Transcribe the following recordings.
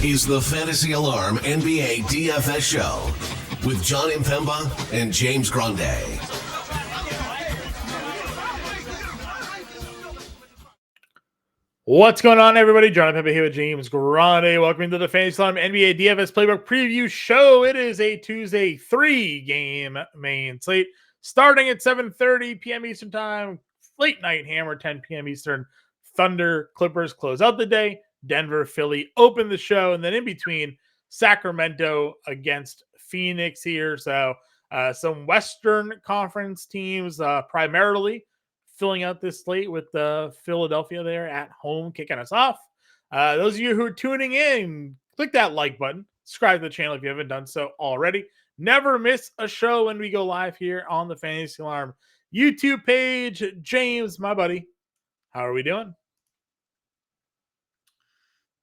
is the Fantasy Alarm NBA DFS show with Jon Impemba and James Grande. What's going on, everybody? Jon Impemba here with James Grande. Welcome to the Fantasy Alarm NBA DFS Playbook Preview Show. It is a Tuesday 3-game main slate starting at 7:30 p.m. Eastern Time. Late night hammer, 10 p.m. Eastern. Thunder, Clippers close out the day. Denver, Philly open the show. And then in between, Sacramento against Phoenix here. So some Western Conference teams primarily filling out this slate with Philadelphia there at home kicking us off. Those of you who are tuning in, click that like button. Subscribe to the channel if you haven't done so already. Never miss a show when we go live here on the Fantasy Alarm YouTube page. James, my buddy, how are we doing?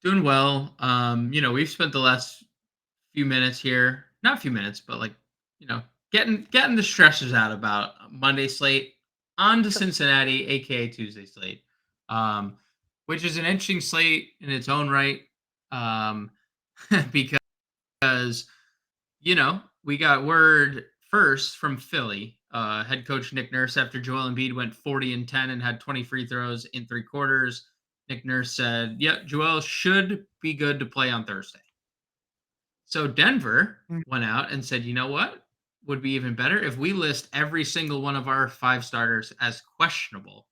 Doing well. We've spent the last few minutes here, not a few minutes, but getting the stresses out about Monday slate on to Cincinnati, aka Tuesday slate, which is an interesting slate in its own right, because we got word first from Philly, head coach Nick Nurse, after Joel Embiid went 40-10 and had 20 free throws in 3 quarters. Nick Nurse said, "Yeah, Joel should be good to play on Thursday." So Denver went out and said, "You know what would be even better if we list every single one of our 5 starters as questionable."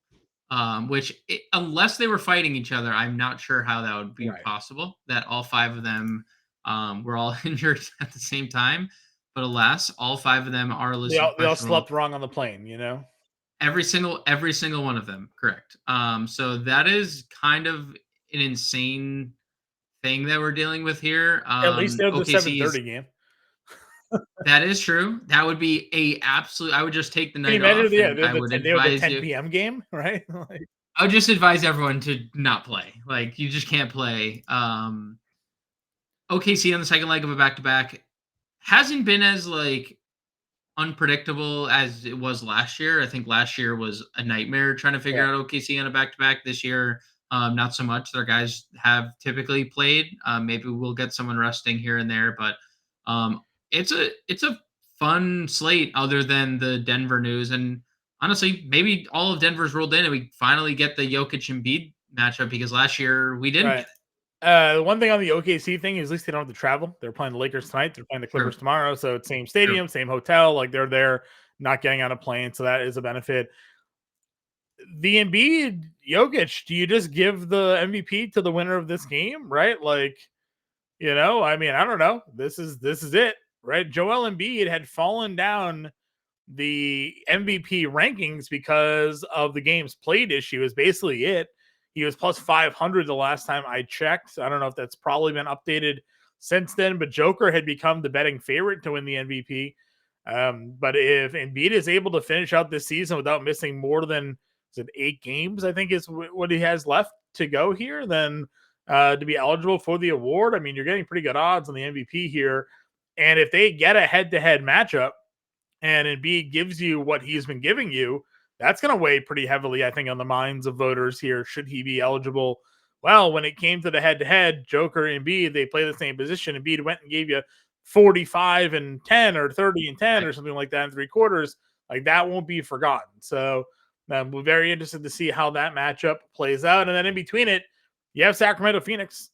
Unless they were fighting each other, I'm not sure how that would be possible. That all 5 of them were all injured at the same time, but alas, all 5 of them are listed. They all slept wrong on the plane, you know. Every single one of them, correct. So that is kind of an insane thing that we're dealing with here. At least they're the 7:30 game. That is true. That would be a absolute. I would just take the night off. Yeah, I would advise the 10 p.m. game, right? I would just advise everyone to not play. Like, you just can't play. OKC on the second leg of a back-to-back hasn't been as unpredictable as it was last year. I think last year was a nightmare trying to figure out OKC on a back-to-back. This year, not so much. Their guys have typically played. Maybe we'll get someone resting here and there, but it's a fun slate other than the Denver news. And honestly, maybe all of Denver's rolled in and we finally get the Jokic and Embiid matchup, because last year we didn't get it. The one thing on the OKC thing is at least they don't have to travel. They're playing the Lakers tonight. They're playing the Clippers tomorrow. So it's same stadium, same hotel. Like, they're there, not getting on a plane. So that is a benefit. The Embiid Jokic, do you just give the MVP to the winner of this game? Right? Like, I don't know. This is it, right? Joel Embiid had fallen down the MVP rankings because of the games played issue is basically it. He was plus 500 the last time I checked. I don't know if that's probably been updated since then, but Joker had become the betting favorite to win the MVP. But if Embiid is able to finish out this season without missing more than 8 games, I think is what he has left to go here, then to be eligible for the award, I mean, you're getting pretty good odds on the MVP here. And if they get a head-to-head matchup and Embiid gives you what he's been giving you, that's going to weigh pretty heavily, I think, on the minds of voters here. Should he be eligible? Well, when it came to the head-to-head, Joker and Embiid, they play the same position. Embiid went and gave you 45-10 or 30-10 or something like that in 3 quarters. Like, that won't be forgotten. So we're very interested to see how that matchup plays out. And then in between it, you have Sacramento, Phoenix.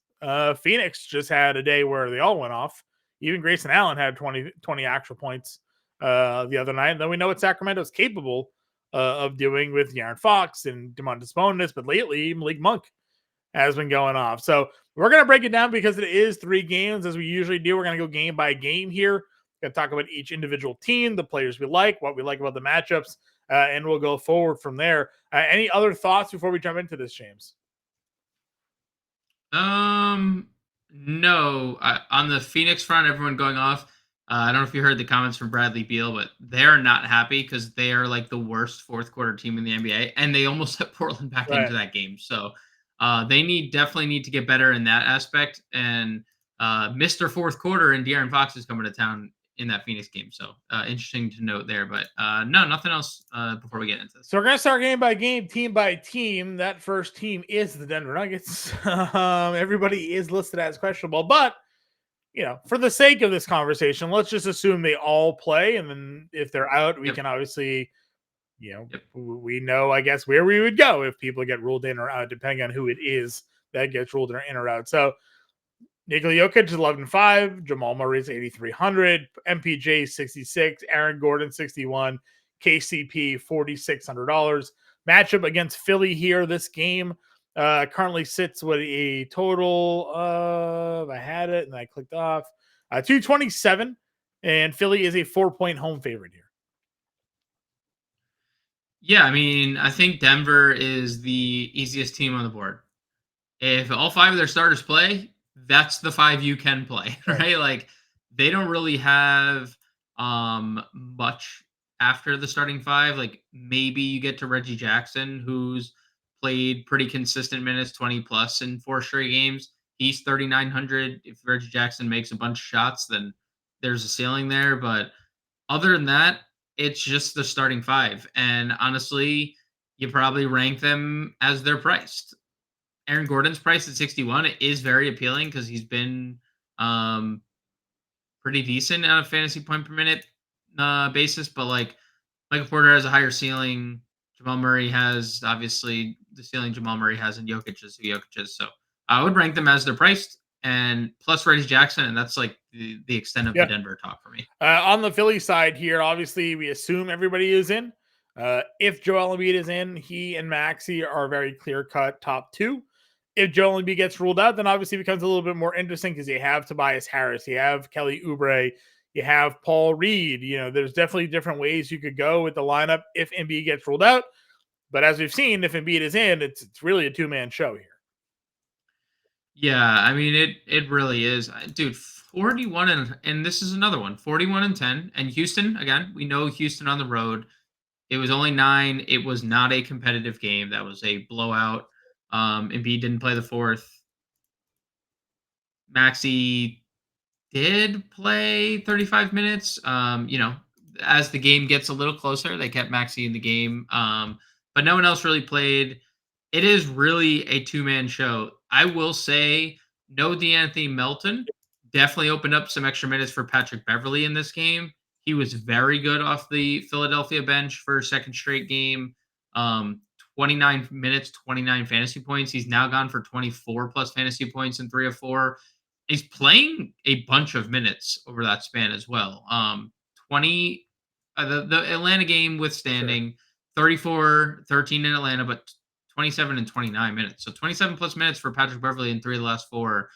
Phoenix just had a day where they all went off. Even Grayson Allen had 20 actual points the other night. And then we know what Sacramento's capable of doing with De'Aaron Fox and Domantas Sabonis, but lately Malik Monk has been going off. So we're going to break it down because it is 3 games as we usually do. We're going to go game by game here. We're going to talk about each individual team, the players we like, what we like about the matchups, and we'll go forward from there. Any other thoughts before we jump into this, James? No. On the Phoenix front, everyone going off. I don't know if you heard the comments from Bradley Beal, but they're not happy because they are like the worst 4th quarter team in the NBA, and they almost let Portland back into that game. So they definitely need to get better in that aspect. And Mr. 4th quarter and De'Aaron Fox is coming to town in that Phoenix game. So interesting to note there. But no, nothing else before we get into this. So we're going to start game by game, team by team. That first team is the Denver Nuggets. Everybody is listed as questionable, but for the sake of this conversation, let's just assume they all play. And then if they're out, we can obviously, we know, I guess, where we would go if people get ruled in or out, depending on who it is that gets ruled in or out. So Nikola Jokic is 11.5, Jamal Murray is 8,300, MPJ 66, Aaron Gordon 61, KCP $4,600. Matchup against Philly here. This game currently sits with a total of, I had it and I clicked off, 227, and Philly is a 4-point home favorite here. Yeah, I mean, I think Denver is the easiest team on the board. If all 5 of their starters play, that's the 5 you can play, right? Like, they don't really have much after the starting 5. Like, maybe you get to Reggie Jackson, who's played pretty consistent minutes, 20 plus in 4 straight games. He's 3,900. If Reggie Jackson makes a bunch of shots, then there's a ceiling there. But other than that, it's just the starting 5. And honestly, you probably rank them as they're priced. Aaron Gordon's price at 61 is very appealing because he's been pretty decent on a fantasy point per minute basis. But like Michael Porter has a higher ceiling. Jamal Murray has obviously the ceiling Jamal Murray has, and Jokic is who Jokic is. So I would rank them as they're priced, and plus Reggie Jackson, and that's like the extent of the Denver talk for me. On the Philly side here, obviously we assume everybody is in. If Joel Embiid is in, he and Maxey are very clear-cut top 2. If Joel Embiid gets ruled out, then obviously it becomes a little bit more interesting because you have Tobias Harris, you have Kelly Oubre, you have Paul Reed. There's definitely different ways you could go with the lineup if Embiid gets ruled out. But as we've seen, if Embiid is in, it's really a 2-man show here. Yeah, I mean it really is, dude. 41 and this is another one. 41-10, and Houston again. We know Houston on the road. It was only 9. It was not a competitive game. That was a blowout. Embiid didn't play the 4th. Maxey did play 35 minutes. As the game gets a little closer, they kept Maxey in the game. But no one else really played. It is really a 2-man show. I will say no DeAnthony Melton. Definitely opened up some extra minutes for Patrick Beverley in this game. He was very good off the Philadelphia bench for a second straight game. 29 minutes, 29 fantasy points. He's now gone for 24 plus fantasy points in 3 of 4. He's playing a bunch of minutes over that span as well. The Atlanta game withstanding, 34-13 in Atlanta, but 27 and 29 minutes. So 27 plus minutes for Patrick Beverley in 3 of the last 4.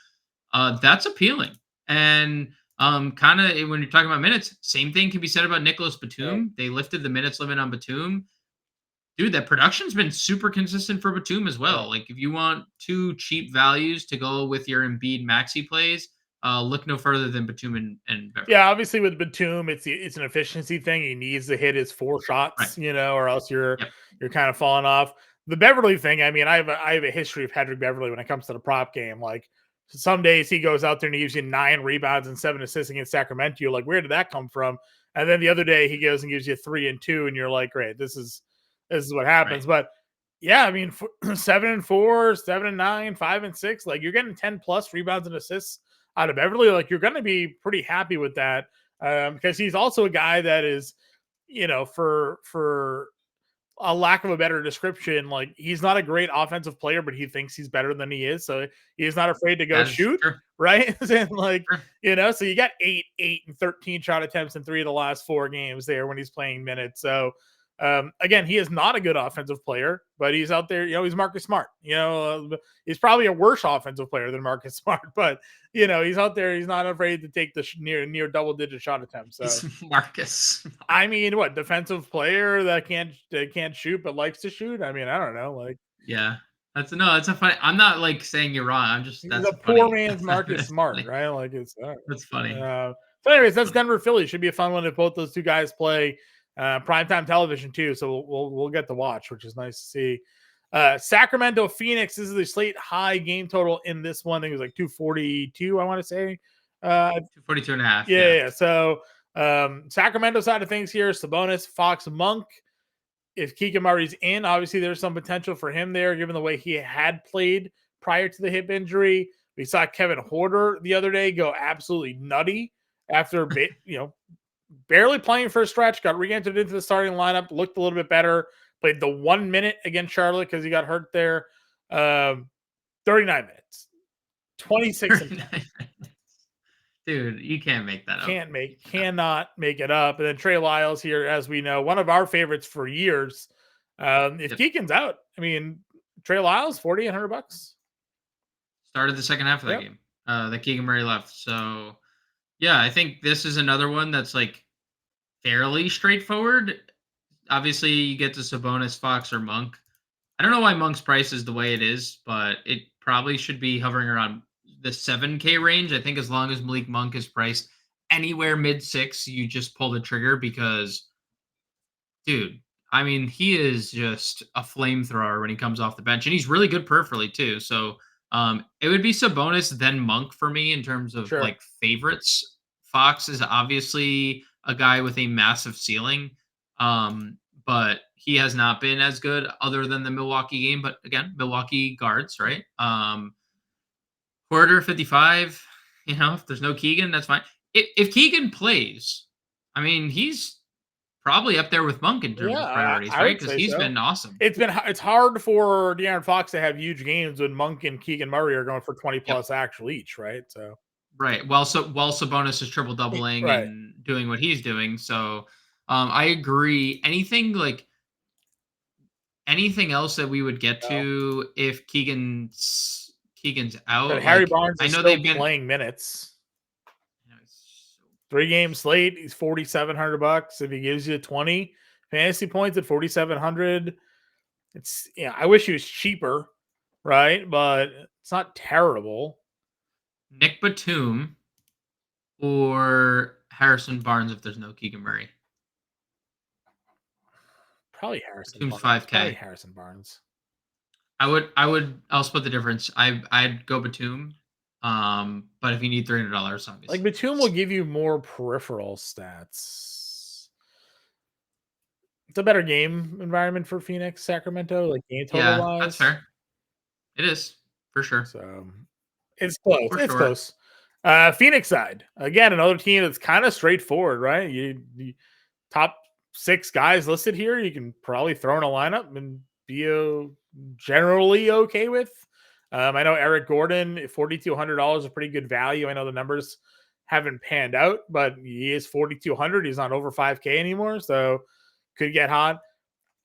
That's appealing. And kind of when you're talking about minutes, same thing can be said about Nicholas Batum. They lifted the minutes limit on Batum. Dude, that production's been super consistent for Batum as well. Like, if you want 2 cheap values to go with your Embiid Maxey plays, look no further than Batum and Beverley. Yeah, obviously with Batum, it's an efficiency thing. He needs to hit his 4 shots, or else you're kind of falling off. The Beverley thing, I mean, I have a history of Patrick Beverley when it comes to the prop game. Like, some days he goes out there and he gives you 9 rebounds and 7 assists against Sacramento. You're like, where did that come from? And then the other day he goes and gives you 3 and 2, and you're like, great, this is what happens. But yeah, I mean, 7 and 4, 7 and 9, 5 and 6, like, you're getting 10 plus rebounds and assists out of Beverley. Like, you're going to be pretty happy with that, because he's also a guy that is, for a lack of a better description, like, he's not a great offensive player, but he thinks he's better than he is. So he's not afraid to go shoot, right? And like, so you got 8 and 13 shot attempts in 3 of the last 4 games there when he's playing minutes. So again, he is not a good offensive player, but he's out there, he's Marcus Smart, he's probably a worse offensive player than Marcus Smart, but he's out there. He's not afraid to take the near double digit shot attempts. So Marcus, I mean, what defensive player that can't shoot, but likes to shoot? I mean, I don't know. Like, yeah, that's a funny, I'm not like saying you're wrong. I'm just, that's a poor man's Marcus Smart, funny. Right? Like, that's funny. So anyways, that's Denver Philly. Should be a fun one if both those 2 guys play. Primetime television too, so we'll get to watch, which is nice to see. Sacramento Phoenix, this is the slate high game total in this one. I think it was like 242, I want to say. 242 and a half. Yeah. So Sacramento side of things here, Sabonis, Fox, Monk. If Keegan Murray's in, obviously there's some potential for him there, given the way he had played prior to the hip injury. We saw Kevin Huerter the other day go absolutely nutty after, barely playing for a stretch, got re-entered into the starting lineup, looked a little bit better, played the 1 minute against Charlotte because he got hurt there. 39 minutes, 26. Dude, you can't make that up. Cannot make it up. And then Trey Lyles here, as we know, one of our favorites for years. If Keegan's out, I mean, Trey Lyles, $4,800. Started the second half of that game. That Keegan Murray left. So, yeah, I think this is another one that's like fairly straightforward. Obviously, you get to Sabonis, Fox, or Monk. I don't know why Monk's price is the way it is, but it probably should be hovering around the 7K range. I think as long as Malik Monk is priced anywhere mid-6, you just pull the trigger because, dude, I mean, he is just a flamethrower when he comes off the bench, and he's really good peripherally too. So it would be Sabonis, then Monk for me in terms of like favorites. Fox is obviously a guy with a massive ceiling, but he has not been as good other than the Milwaukee game. But again, Milwaukee guards, right? Quarter 55, if there's no Keegan, that's fine. If Keegan plays, I mean, he's probably up there with Monk in terms of priorities, right? Because he's been awesome. It's hard for De'Aaron Fox to have huge games when Monk and Keegan Murray are going for 20 plus actual each, right? So while Sabonis is triple doubling and doing what he's doing. So I agree. Anything else that we would get to if Keegan's out? But Harry Barnes is still playing minutes. 3 game slate. He's $4,700. If he gives you 20 fantasy points at 4,700, I wish he was cheaper, right? But it's not terrible. Nick Batum or Harrison Barnes if there's no Keegan Murray. Probably Harrison. Batum's Barnes. 5K. Probably Harrison Barnes. I'll split the difference. I'd go Batum. But if you need $300, obviously. Like Batum will give you more peripheral stats. It's a better game environment for Phoenix, Sacramento, like game total wise. That's fair. It is for sure. So it's close. It's close. Phoenix side, again, another team that's kind of straightforward, right? You top 6 guys listed here, you can probably throw in a lineup and be generally okay with. I know Eric Gordon, $4,200 is a pretty good value. I know the numbers haven't panned out, but he is $4,200. He's not over 5K anymore, so could get hot.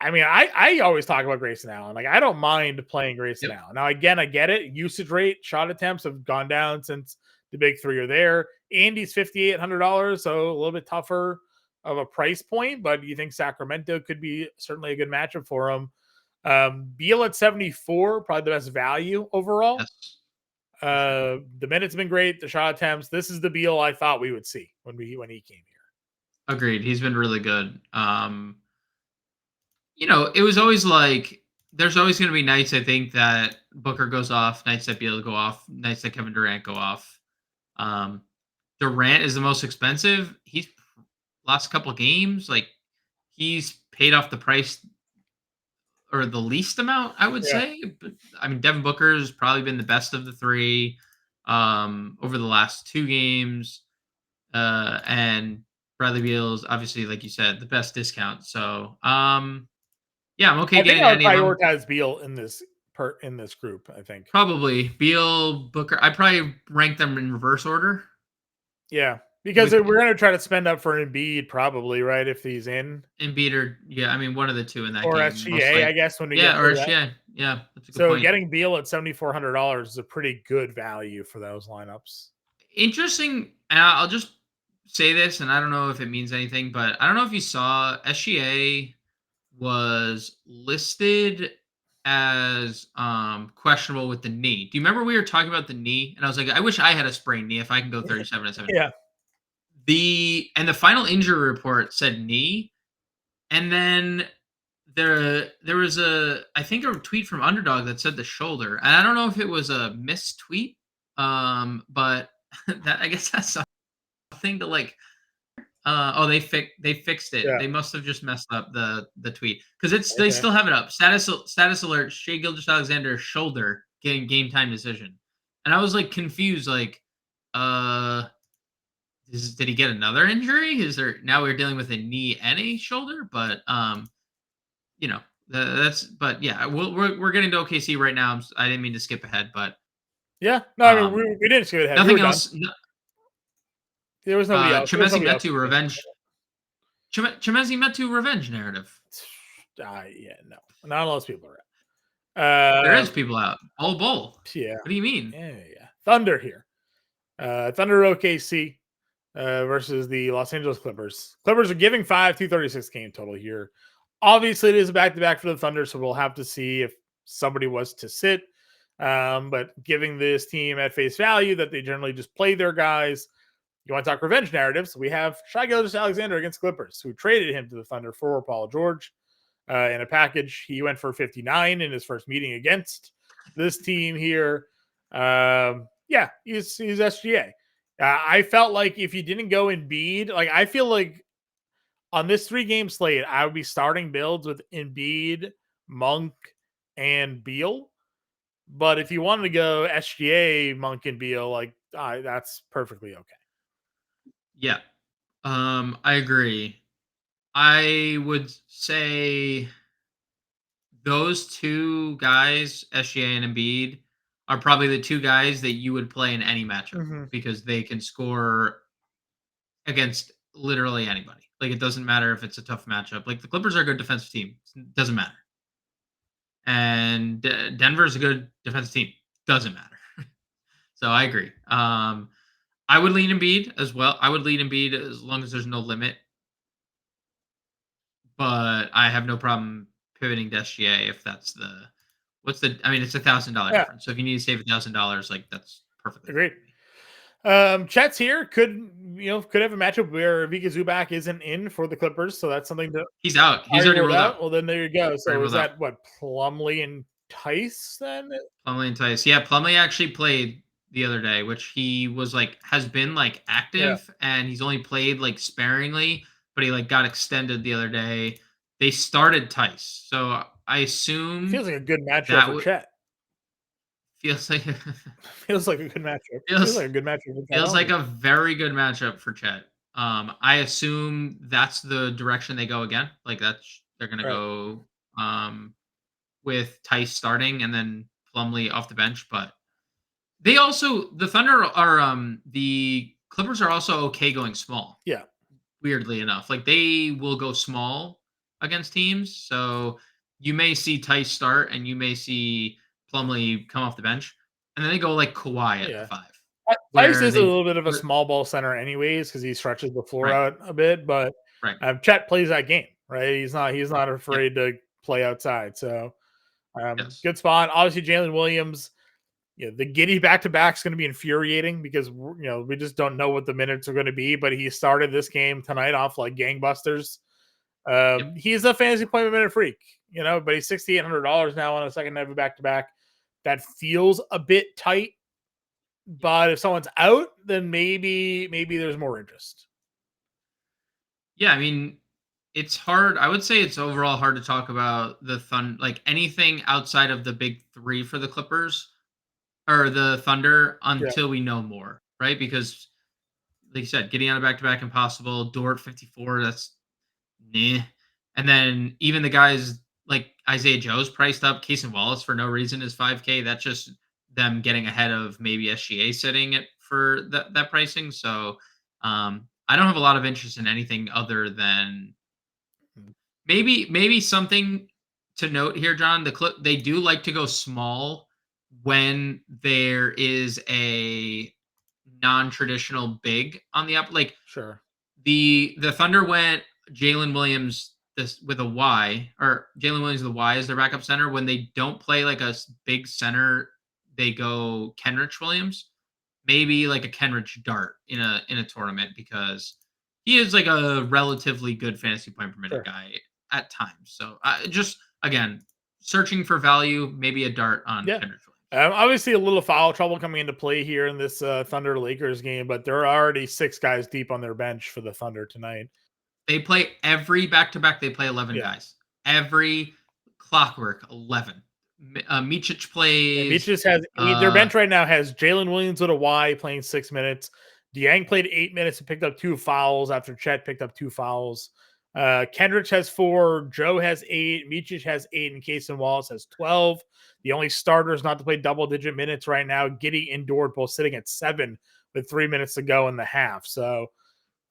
I mean, I always talk about Grayson Allen. Like, I don't mind playing Grayson Allen. Now, again, I get it. Usage rate, shot attempts have gone down since the big 3 are there. Andy's $5,800, so a little bit tougher of a price point, but you think Sacramento could be certainly a good matchup for him. Beal at 74, probably the best value overall. Yes. The minutes have been great. The shot attempts. This is the Beal I thought we would see when he came here. Agreed. He's been really good. It was always like there's always going to be nights I think that Booker goes off, nights that Beal go off, nights that Kevin Durant go off. Durant is the most expensive. He's last couple of games, like he's paid off the price or the least amount, I would say. But, I mean, Devin Booker has probably been the best of the 3 over the last 2 games. And Bradley Beal is obviously, like you said, the best discount. So, I'm okay getting any of them. I would prioritize Beal in this group, I think. Probably. Beal, Booker. I probably rank them in reverse order. Yeah. Because we're going to try to spend up for Embiid, probably, right? If he's in Embiid, or one of the 2 in that or game. SGA, I guess. When we get or SGA, yeah. That's a good point. Getting Beal at $7,400 is a pretty good value for those lineups. Interesting, and I'll just say this, and I don't know if it means anything, but I don't know if you saw SGA was listed as questionable with the knee. Do you remember we were talking about the knee? And I was like, I wish I had a sprained knee if I can go 37 and 7. Yeah. The final injury report said knee, and then there was a tweet from Underdog that said the shoulder, and I don't know if it was a missed tweet, but that I guess that's something to like. They fixed it. Yeah. They must have just messed up the tweet because they Okay. still have it up. Status alert: Shai Gilgeous-Alexander shoulder getting game time decision, and I was like confused. Like, did he get another injury? Is there now we're dealing with a knee and a shoulder? But you know, but yeah, we're getting to OKC right now. I didn't mean to skip ahead, but Yeah. No, I mean we didn't skip ahead. nothing else. There was nobody else. Chimezi Metu revenge. Chimezi Metu revenge narrative. Yeah, no, not all those people are out. There is people out. Bull. Yeah. What do you mean? Yeah. Thunder here. Thunder OKC versus the Los Angeles Clippers. Clippers are giving 236 game total here. Obviously, it is a back-to-back for the Thunder, so we'll have to see if somebody was to sit. But giving this team at face value that they generally just play their guys, you want to talk revenge narratives? We have Shai Gilgeous-Alexander against Clippers, who traded him to the Thunder for Paul George in a package. He went for 59 in his first meeting against this team here. Yeah, he's SGA. I felt like if you didn't go Embiid, like I feel like on this 3-game slate, I would be starting builds with Embiid, Monk, and Beal. But if you wanted to go SGA, Monk, and Beal, like that's perfectly okay. Yeah, I agree. I would say those two guys, SGA and Embiid, are probably the two guys that you would play in any matchup because they can score against literally anybody. Like it doesn't matter if it's a tough matchup. Like the Clippers are a good defensive team. It doesn't matter. And Denver is a good defensive team. Doesn't matter. So I agree. I would lean Embiid as well. I would lean Embiid as long as there's no limit. But I have no problem pivoting to SGA if that's it's $1,000 difference. So if you need to save $1,000, like that's perfectly great. Chet's here could have a matchup where Vika Zubac isn't in for the Clippers, so that's something to. He's out. He's already ruled out. Well, then there you go. So is that what Plumlee and Tice then? Plumlee and Tice. Yeah, Plumlee actually played the other day, which he was has been active, and he's only played sparingly, but he got extended the other day. They started Tice, so I assume feels like a good matchup for Chet. Feels like a good matchup. Feels like a good matchup. Feels like a very good matchup for Chet. I assume that's the direction they go again. They're gonna go with Tice starting and then Plumlee off the bench. But they also the Thunder are the Clippers are also okay going small. Yeah. Weirdly enough. They will go small against teams. So you may see Tice start and you may see Plumlee come off the bench, and then they go Kawhi at the 5. Tice is a little bit of a small ball center, anyways, because he stretches the floor out a bit. But Chet plays that game, right? He's not afraid to play outside. So good spot. Obviously, Jalen Williams. The Giddy back-to-back is going to be infuriating because we just don't know what the minutes are going to be. But he started this game tonight off like gangbusters. He's a fantasy point per minute freak, but he's $6,800 now on a second night of a back-to-back. That feels a bit tight, but if someone's out, then maybe there's more interest. Yeah, I mean, it's hard. I would say it's overall hard to talk about the anything outside of the big 3 for the Clippers or the Thunder until we know more, right? Because, like you said, getting on a back-to-back impossible. Dort 54, that's nah. And then even the guys like Isaiah Joe's priced up. Cason Wallace for no reason is $5K. That's just them getting ahead of maybe SGA sitting it for that pricing. So I don't have a lot of interest in anything other than maybe something to note here, John. They do like to go small when there is a non-traditional big on the up. Sure. The Thunder went Jalen Williams with a Y, or Jalen Williams with a Y as their backup center. When they don't play a big center, they go Kenrich Williams, maybe a Kenrich Dart in a tournament, because he is a relatively good fantasy point per minute guy at times. So just again, searching for value, maybe a Dart on Kenrich Williams. Obviously, a little foul trouble coming into play here in this Thunder Lakers game, but there are already 6 guys deep on their bench for the Thunder tonight. They play every back-to-back. They play 11 guys. Every clockwork 11. Micic plays. Micic has their bench right now has Jalen Williams with a Y playing 6 minutes. Dieng played 8 minutes and picked up 2 fouls after Chet picked up 2 fouls. Kendrick has 4, Joe has 8, Micic has 8, and Casey Wallace has 12. The only starters not to play double-digit minutes right now, Giddey and Dort both sitting at 7 with 3 minutes to go in the half. So,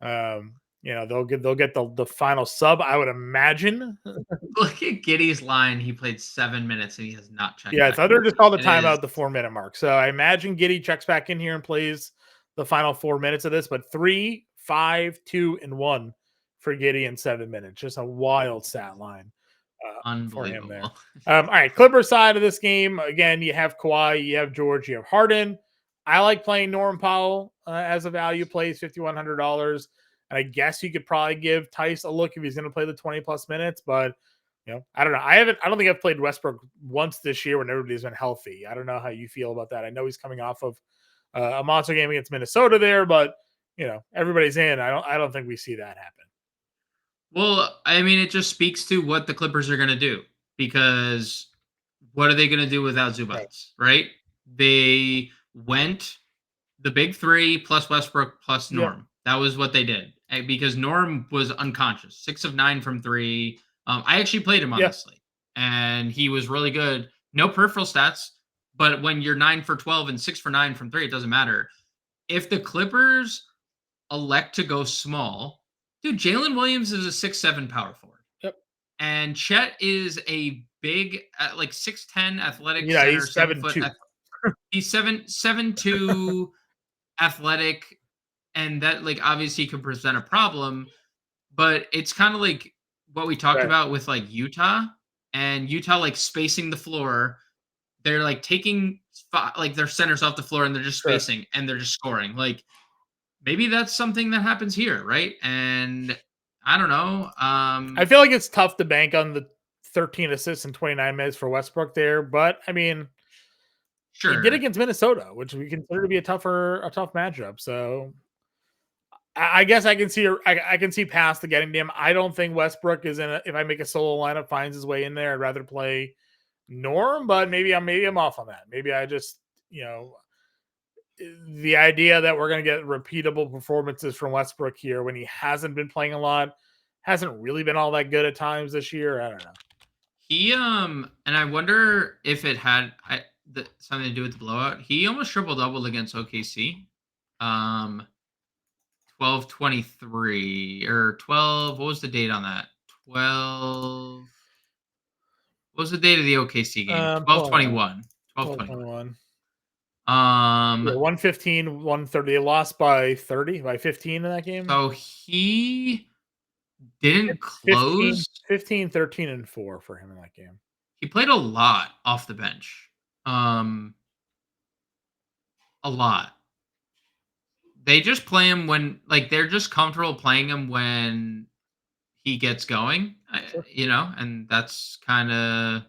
they'll get the final sub, I would imagine. Look at Giddey's line. He played 7 minutes and he has not checked. Yeah, Thunder just called the timeout at the 4-minute mark. So I imagine Giddey checks back in here and plays the final 4 minutes of this, but 3, 5, 2, and 1 for Giddey in 7 minutes. Just a wild stat line for him there. All right, Clippers side of this game. Again, you have Kawhi, you have George, you have Harden. I like playing Norm Powell as a value play. He's $5,100. And I guess you could probably give Tice a look if he's going to play the 20-plus minutes. But, I don't know. I don't think I've played Westbrook once this year when everybody's been healthy. I don't know how you feel about that. I know he's coming off of a monster game against Minnesota there, but, everybody's in. I don't think we see that happen. Well, I mean, it just speaks to what the Clippers are going to do, because what are they going to do without Zubats, right? They went the big 3 plus Westbrook plus Norm. Yep. That was what they did, because Norm was unconscious, 6 of 9 from 3. I actually played him on this slate, and he was really good. No peripheral stats, but when you're 9 for 12 and 6 for 9 from 3, it doesn't matter. If the Clippers elect to go small, dude, Jalen Williams is a 6'7" power forward. Yep. And Chet is a big, 6'10" athletic center. He's 7'2". He's 7'2" athletic, and that, obviously could present a problem. But it's kind of like what we talked about with, Utah. And Utah, spacing the floor. They're, taking, their centers off the floor, and they're just spacing, and they're just scoring. Maybe that's something that happens here, right? And I don't know. I feel like it's tough to bank on the 13 assists in 29 minutes for Westbrook there, but I mean, sure, he did against Minnesota, which we consider to be a tough matchup. So I guess I can see past the getting to him. I don't think Westbrook is if I make a solo lineup, finds his way in there. I'd rather play Norm, but maybe I'm off on that. Maybe I just the idea that we're going to get repeatable performances from Westbrook here when he hasn't been playing a lot, hasn't really been all that good at times this year. I don't know. He and I wonder if it had something to do with the blowout. He almost triple-doubled against OKC. 12-23 or 12. What was the date on that? 12. What was the date of the OKC game? 12-21. 12-21. 115, 130. They lost by 30, by 15 in that game. So he didn't close. 15, 13, and 4 for him in that game. He played a lot off the bench. A lot. They just play him when, they're just comfortable playing him when he gets going, and that's kind of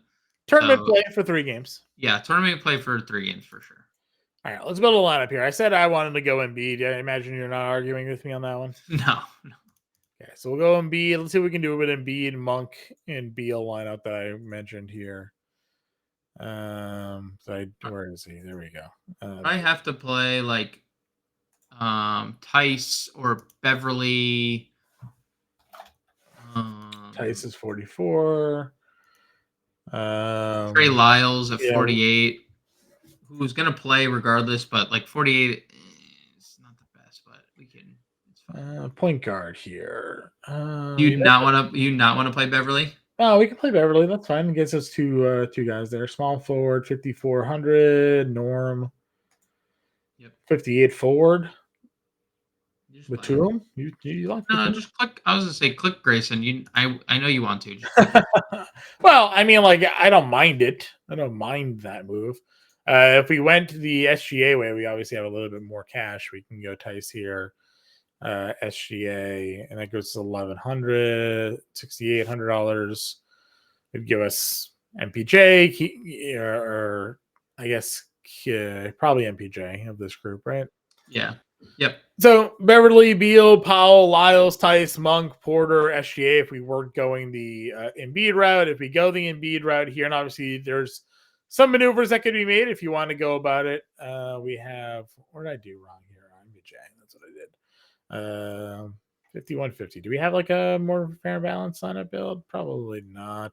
tournament play for 3 games. Yeah, tournament play for 3 games for sure. All right, let's build a lineup here. I said I wanted to go Embiid. I imagine you're not arguing with me on that one. No. Okay, so we'll go Embiid. Let's see what we can do with Embiid, Monk, and Beal lineup that I mentioned here. Where is he? There we go. I have to play Tice or Beverly. Tice is 44. Trey Lyles at 48. Who's going to play regardless, but 48 is not the best, but we can. It's fine. Point guard here. You not want to play Beverly? Oh, we can play Beverly. That's fine. It gets us two guys there. Small forward, 5,400. Norm. Yep. 58 forward. With 2 of them? You like? No, just click. I was gonna say click Grayson. I know you want to. Well, I mean, I don't mind it. I don't mind that move. If we went the SGA way, we obviously have a little bit more cash. We can go Tice here, SGA, and that goes to $1,100, $6,800. It'd give us MPJ or I guess probably MPJ of this group, right? Yeah. Yep. So Beverly, Beal, Powell, Lyles, Tice, Monk, Porter, SGA. If we weren't going the Embiid route, if we go the Embiid route here, and obviously there's some maneuvers that could be made if you want to go about it. We have, what did I do wrong here? MPJ. That's what I did. 5150. Do we have like a more fair balance lineup build? Probably not.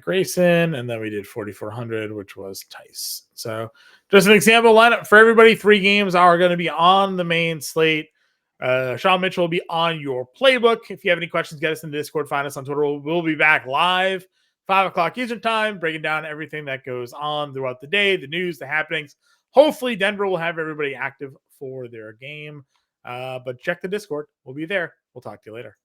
Grayson, and then we did 4,400, which was Tice. So just an example lineup for everybody. 3 games are going to be on the main slate. Sean Mitchell will be on your playbook. If you have any questions, get us in the Discord. Find us on Twitter. We'll be back live 5 o'clock Eastern time, breaking down everything that goes on throughout the day, the news, the happenings. Hopefully Denver will have everybody active for their game. But check the Discord. We'll be there. We'll talk to you later.